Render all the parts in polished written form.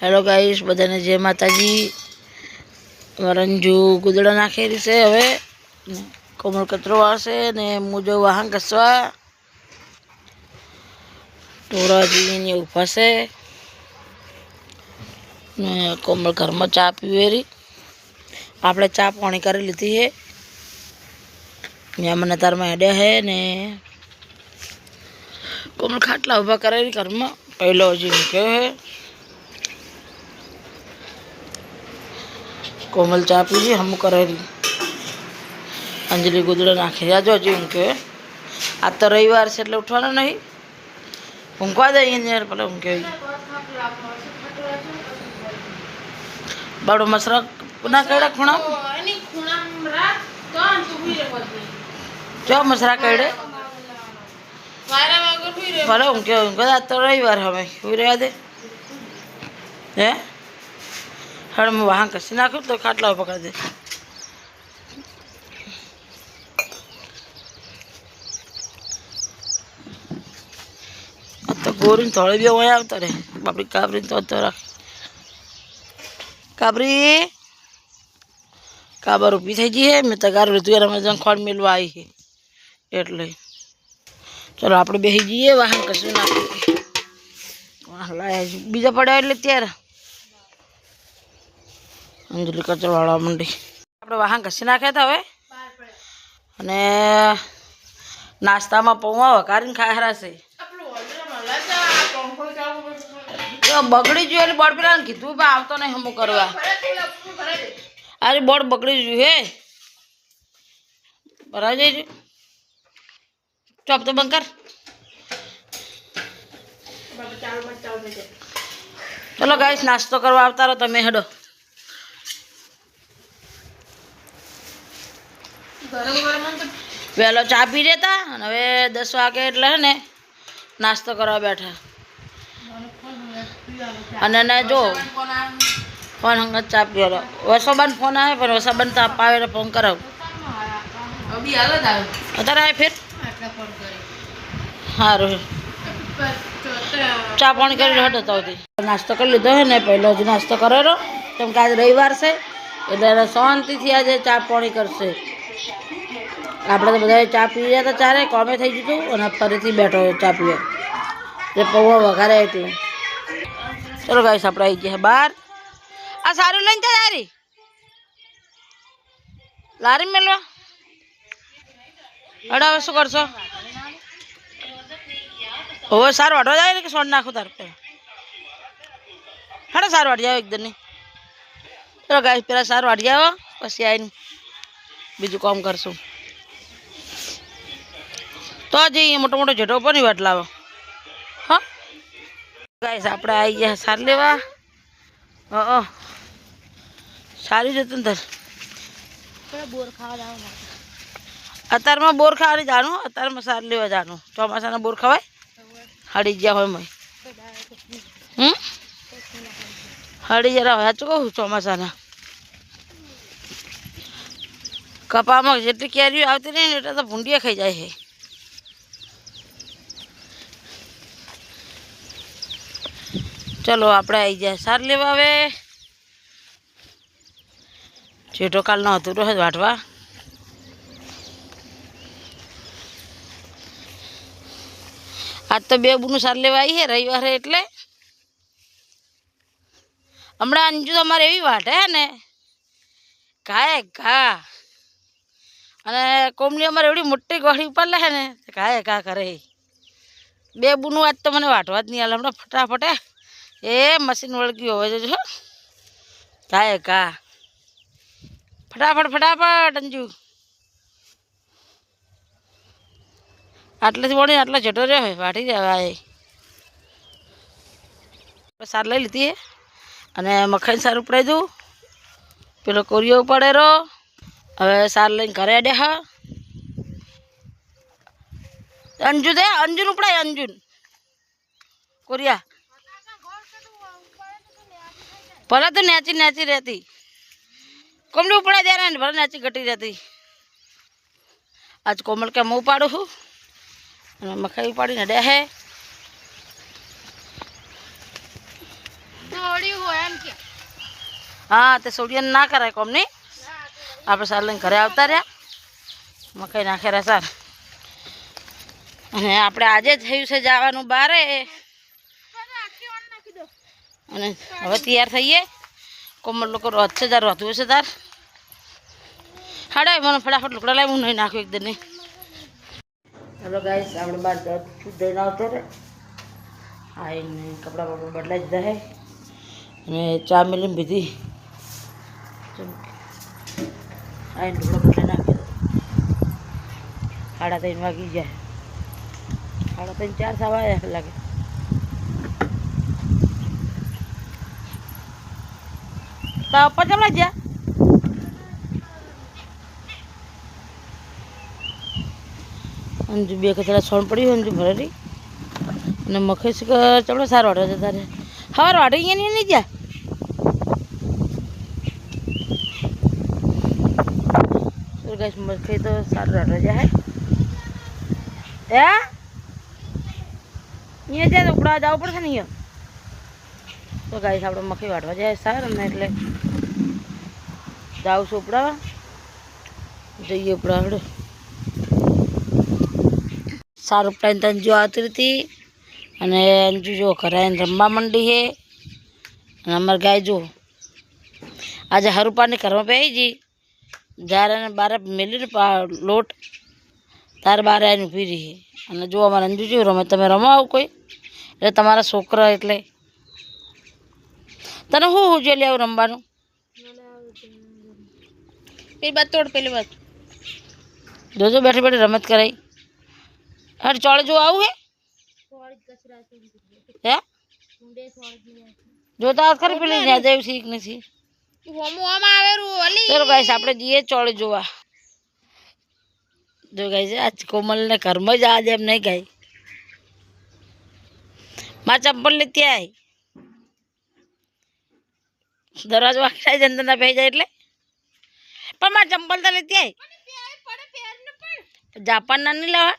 Hello guys, बधाने जय माताजी। रंजू गुदड़ा नाखेली से हवे कोमल कचरो वाळशे ने मुजो वाहन घसवा टोराजी ने ऊभा छे ने कोमल घर में चा पीवे रही। आपणे चा पाणी करी लीधी है। मेहमान तार में हेड्या है ने कोमल खाटला उभा करेली घर में। पहलो हजी मूक्यो है। कोमल चा पीजी हम करेली। अंजलि गुदड़ा नाखे आज हजी ऊँघ्यो है। आज तो रविवार से એટલે ઉઠવાનો નહીં। ઊંઘવા દઈએ ને યાર, ભલે ઊંઘ્યો બડો મસરા ના કઈડા ખૂણા જો મસરા કઈડે ભલે ઊંઘ્યો ઊંઘ્યો। आज तो रविवार हमें हुई रहा दे है। हर मैं वहाँ कसी नाखू तो खाटला पकड़ दे। तो गोरी थोड़े भी वहाँ आवता रहे। बापरी काबरी तो रख काबरी काबर ऊभी थी जी है। मैं तगार ऋतु रमेश खोड़ मिलवा आई है एटले चलो आप बेही जाइए। वाहन कशू नाखी लाया बीजा पड़ा एटले त्यारे अंजलि कचरो वाळवा मंडी। આપણે વાહન ઘસી નાખ્યા હતા હવે અને નાસ્તામાં પૌવા વઘારીને ખાયા છે। બગડી ગયું એટલે બોર્ડ પેલા કીધું પણ આવતો નહીં હમું કરવા। અરે બોર્ડ બગડી ગયું હે ભરાઈ જાય ચોપ તો બંધ કર। चलो गाइस नास्तो करवा आवता रहो तमे हेडो। वेलो चा पी लेता हवे 10 वागे एटले है ने नास्तो करवा बैठा। अने ने जो फोन हंगत चा पी लो। वसोबन फोन आए पर वसोबन तो पावे फोन कराव अभी हाल दाव अतारे आए फिर हारो चा पानी कर हटो तो नास्तो कर लीधो है ने। पहलो ज नास्तो करेलो केम के आज रविवार से એટલે શાંતિથી આજે ચા પાણી કરશે। આપણે તો બધા ચા પી રહ્યા હતા ચારે કોમે થઈ ગયું અને ફરીથી બેઠો ચા પીવા જે પૌવા વઘારે એટલે। ચલો ગાઈસ આપણે આવી ગયા બહાર। આ સારું લઈને જા યારી લારી મેલવા હડા હવે શું કરશો? હવે સારું વાટવા જાય ને કે સોડ નાખું તાર पे હડા સારું વાટી જાવ એકદમ નહીં। चलो गाइस पेला सार वाट जाओ पछी आईने बीजू काम करशू। तो जी मोटो मोटो झेटो पर नहीं वाट लावो। हाँ गाइस आपणे आई गया सार लेवा। सारी जतन धर बोर खावा जाओ। अतार में बोर खावा जाणू अतार में सार लेवा जाणू। चौमासा बोर खवाय हड़ी गया हो मैं हड़ी जरा हो कहूँ चौमासा कपा में जेटली केरी आती नहीं एट तो भूंडिया खाई जाए है। चलो आपणे आई जाए सार लेवा। हवे जेठो काल न हतुं तो वाटवा आज तो बे बुनु सार लेवा आई है रविवार है एटले। हमणा अंजू तो अमारे एवी वाट है ने काए का अने कोमली अमारे एवडी मोटी गोड़ी पर ले है ने काए का करे। बे बुनु आज तो मने वाटवा ज नहीं आले। हमणा फटाफट ए मशीन वळगी होवे जो काए का फटाफट फटाफट अंजू आटलेथी वणी आटला झटो रह्यो है वाटी जाए। सार लई लीधी है अने मखाई सार उपड़ाई दूँ पेलो कोरियो उपाड़ेरो। हवे सार लईने घरे आड्या हा। अंजू दे अंजुन उपड़ाई अंजुन कोरिया भले तो न्याची न्याची रहती कोमली उपड़ाई दे रहा भले न्याची घटी रहती। आज कोमल के मुँह उपाड़ू हूँ मखाई उपाड़ी नड्या है। हाँ तो सोडियन ना कराय कोम नहीं आप सार लઈને घरे આવતા રહ્યા મકાઈ નાખેલા સાર અને આપણે આજે થયું છે જવાનું બારે અને હવે તૈયાર થઈએ કોમલ લોકો રોજ છે તાર રોધવું છે તાર હાડે મને ફટાફટ લુકડા લાવી હું નહીં નાખ્યું એકદમ નહીં હેલો ગાઈસ આપણે બહાર દઈને આવતો રે આવીને કપડાં બપડા બદલાઈ દીધા હે અને ચા મેલીને પીધી આવીને લુકડા બદલાઈ નાખી 3:30 વાગી જાય 3:30 4 સવા લાગે તો ઉપર જમલા ગયા अंजू बे कचरा छोड़ पड़ी हो अंजू भरे रही ने मखे से चलो सार ऑर्डर देता रे हर ऑर्डर ये नहीं जा तो गाइस मखे तो सार ऑर्डर जा है ये जा उपड़ा जाओ पड़ नहीं है तो गाइस આપણે મખી વાટવા જાય સાર અને એટલે જાવ છું ઉપડા જઈએ ઉપડા હડો सारू टाइम अंजू आती थी अने अंजू जो घरे रमवा मंडी है अमर गाय जो आज हरूपा ने घर में पे जी जारे ने बारे मिली लोट तार बारे आने पी रही है अने जो अमर अंजू जो रमे तमे रमाओ कोई એટલે તમારા છોકરા એટલે તને હું જે લે આવ રમવાનું પેલી બાત તોડ પેલી બાત જોજો બેઠી બેઠી રમત કરાઈ हर चौड़े जो आऊ है जो तो खरी पेली ना देव सीख ने सी चलो गाइस आपणे जीए चौड़े जोवा जो गाइस आज कोमल ने घर में ज आज एम नहीं गई मां चप्पल लेती आई दरवाजा वाखी अंदर ना भेजा એટલે પણ માર ચંપલ તો લેતી आई जापान ना नहीं लेवा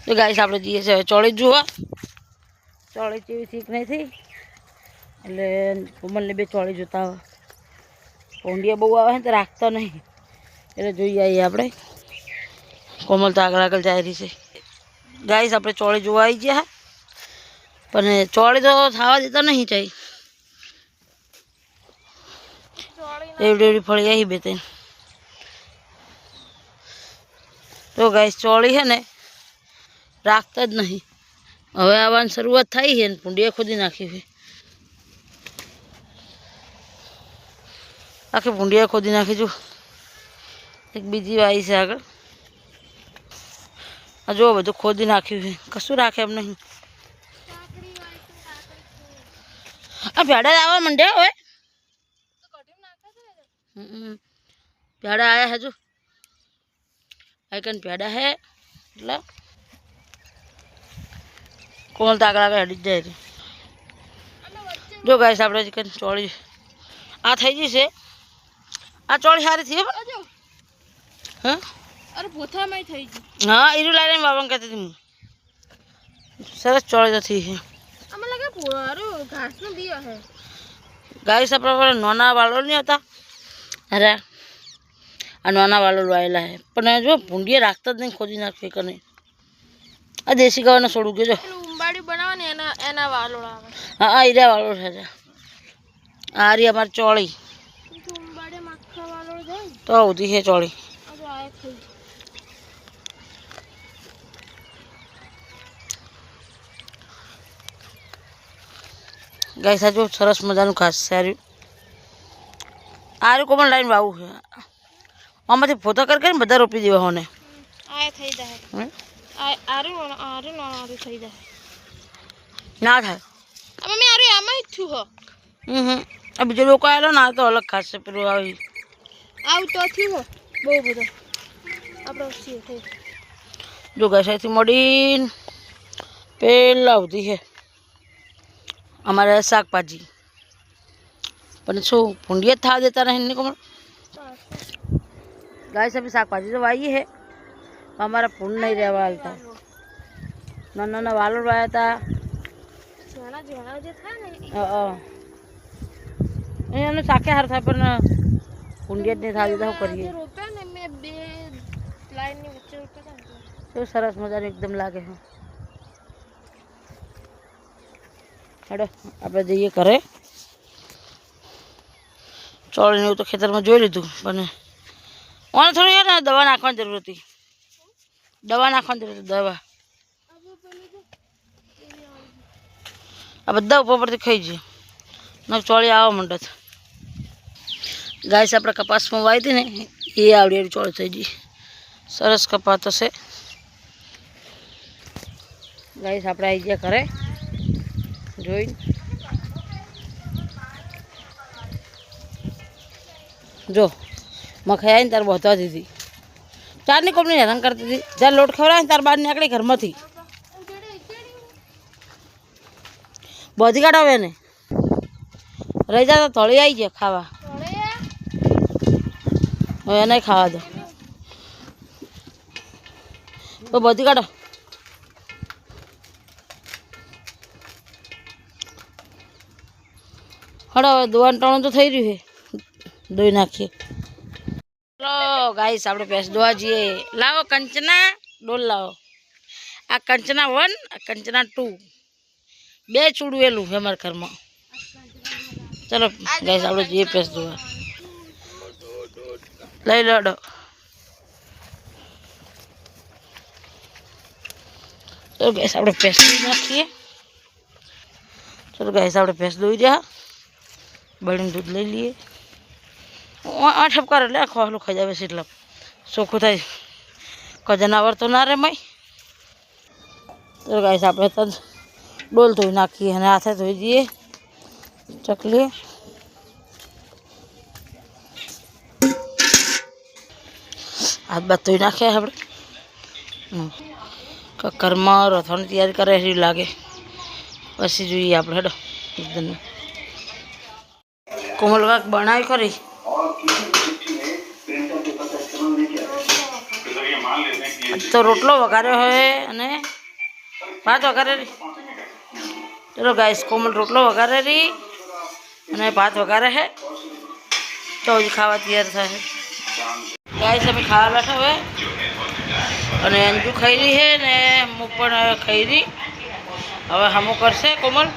तो गाइस આપણે જઈએ છે ચોળી જોવા ચોળી જેવી ઠીક નહીં થઈ એટલે કોમલને બે ચોળી જોતા હોય ભોંડિયા બહુ આવે ને તો રાખતો નહીં એટલે જોઈ આવીએ આપણે કોમલ તો આગળ આગળ જાય રહી છે ગાઈસ આપણે ચોળી જોવા આવી ગયા પણ ચોળી તો થવા દેતા નહીં ચાઈ એવડી એવડી ફળી આવી બે ત્રણ तो गाइस चौड़ी है ने राखता ज नहीं हवे आवानी शुरुआत थी है पुंडिया खोदी नाखी है आखी पुंडिया खोदी नाखी जो एक बीजी आई से आग जो बधु खोदी नाख्यु है कशु राखे एम नहीं आ भेड़ा आवा मंड्या होय भेड़ा आया है जो आइकन पेड़ा है मतलब कोमल तो आगे हटी जाए जो गाइस આપણે ચિકન ચોળી આ થઈ ગઈ છે આ ચોળી સારી થઈ હા અરે પોથામાં થઈ ગઈ હા ઈરુ લાઈને બાબા કહેતી હતી સરસ ચોળી તો થઈ છે આમાં લાગે પૂરો ઘાસનો દિયો છે ગાઈસ આપણે નોના વાળો નહીં હતા અરે आ नाना वालों वायला है पर जो भूंडिया राखता नहीं खोदी नाखे कने आ देसी गाय ने छोड़ू के जो उंबाड़ी बनावा ने एना एना वालों आवे हां आइरा वालों है आ रही हमार चौड़ी उंबाड़े मक्खा वालों जाए तो होती है चौड़ी अब आए खई गाइस जो सरस मजानु खास सारी आरे कोमल लाइन वाऊ है आमाथी फोटो करके बधा रोपी देवा होने आए થઈ જાય આરું થઈ જાય ના થાય મમ્મી આરું આમાં જ છું હો આ બીજો લોકો આવેલો ના તો અલગ ખાસ પેલું આવી આવ તો થયું હો બહુ બધો આપણો છે થઈ જો ગાયથી મોડીન પેલા આવતી છે અમારે શાકભાજી પણ શું ભૂંડિયા થા દેતા રહે ને કોમળ गाय सभी साग भाजी तो वाई है हमारा फूल नहीं रहवा था ना वालों वाया था એને શાકાહાર થાય પણ ઊંડિયા જ નહીં થાય તો કરીએ શું સરસ મજાનું એકદમ લાગે છે હેડો આપણે જઈએ ઘરે ચોળીને એવું તો ખેતરમાં જોઈ લીધું પણ ઓને થોડી ને દવા નાખવાની જરૂર હતી દવા નાખવાની જરૂર હતી દવા આ બધા ઉપર પરથી ખાઈ જઈએ ન ચોળી આવવા માંડે છે ગાય આપણે કપાસમાં વાવી હતી ને એ આવડી ચોળી થઈ ગઈ સરસ કપાસ હશે ગાય આપણે આવી ગયા ઘરે જોઈને જો મખાઈ આવીને તારે બોધવા દીધી ચારની કોમની હેરાન કરતી હતી જ્યારે લોટ ખવડાવે ને તાર બહાર નીકળી ઘરમાંથી બોધી કાઢાવે ને રહી જા તો થોડી આવી જાય ખાવા હવે એને ખાવા દો તો બોધી કાઢો હડો હવે દોવાનું ટાણું તો થઈ રહ્યું છે દોઈ નાખીએ ચલો ગાઈસ આપણે ભેંસ દોવા જઈએ લાવો કંચના ડોલ લાવો આ કંચના 1 આ કંચના 2 બે ચૂડવેલું છે અમારા ઘરમાં ચલો ગાઈસ આપણે જઈએ ભેંસ દોવા લઈ લો ચલો ગાઈસ આપણે ભેંસ દોઈ નાખીએ ચલો ગાઈસ આપણે ભેંસ દોઈ રહ્યા બળીને દૂધ લઈ લઈએ ઠપકાર એટલે ખોખલું ખાઈ જાય એટલે ચોખ્ખું થાય કોઈ જનાવર તો ના રે મય તો ગાઈસ આપણે તો ડોલ ધોઈ નાખીએ અને હાથે ધોઈ દઈએ ચકલી હાથ બાદ ધોઈ નાખીએ આપણે કકરમાં રથવાની તૈયારી કરે એવી લાગે પછી જોઈએ આપણે હેડો એકદમ કોમલ કાંક બનાવી ખરી તો રોટલો વઘાર્યો હોય અને ભાત વઘારે રી ચલો ગાઈસ કોમલ રોટલો વઘારે રી અને ભાત વઘારે છે તો હજી ખાવા તૈયાર થાય ગાઈસ અમે ખાવા બેઠા હોય અને અંજુ ખાઈ રહી છે ને હું પણ ખાઈ રહી હવે હમું કરશે કોમલ